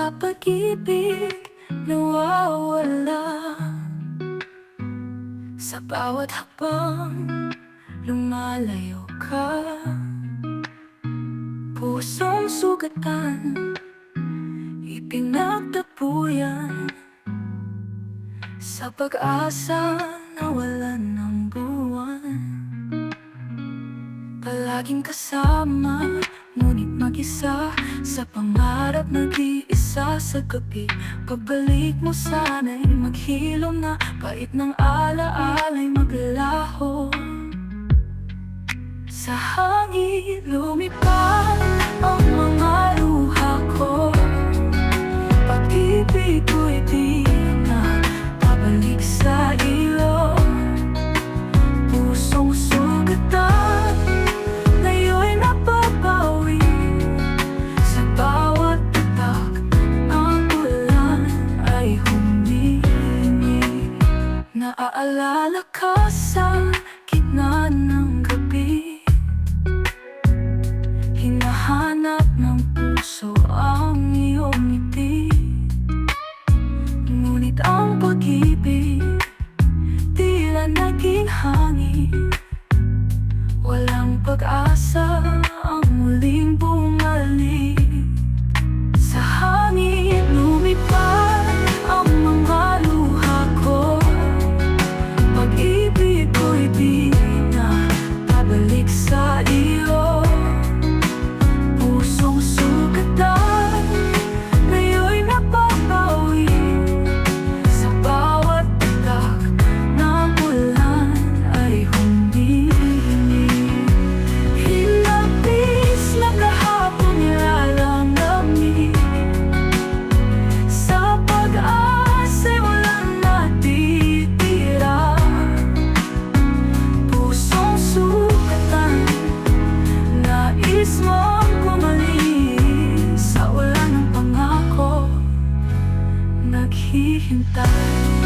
sa pag-ibig nawawala. Sa bawat hakbang lumalayo ka, pusong sugatan, ipinagtapuyan. Sa pag-asa nawalan ng buwan, palaging kasama, ngunit mag-isa. Sa pangarap nag-iisa sa gabi, pagbalik mo sana'y maghilom na. Pait ng alaala'y maglaho. Sa hangin lumipad ang mga luha ko, pag-ibig ko'y di na pabalik sa iyo. Pusong sugatan, ngayon'y napapawi. Sa bawat tatak ng ulan ay humihingi. Naaalala ka sa gitna ng gabi, hinahanap ng puso ang iyong ngiti. Ngunit ang pag-ibig tila naging hangin, walang pag-asa ang muling bumalik. Sa hangin lumipad ang mga luha ko, pag-ibig ko'y di na pabalik sa iyo. Pusong sugatan, ngayon'y napapawi. Sa bawat tatak ng ulan ay humihingi. Hinapis na kahapon nilalamig, sa pag-asa'y walang natitira. Pusong sugatan, nais mong bumalik. Sa ulan ng pangako naghihintay.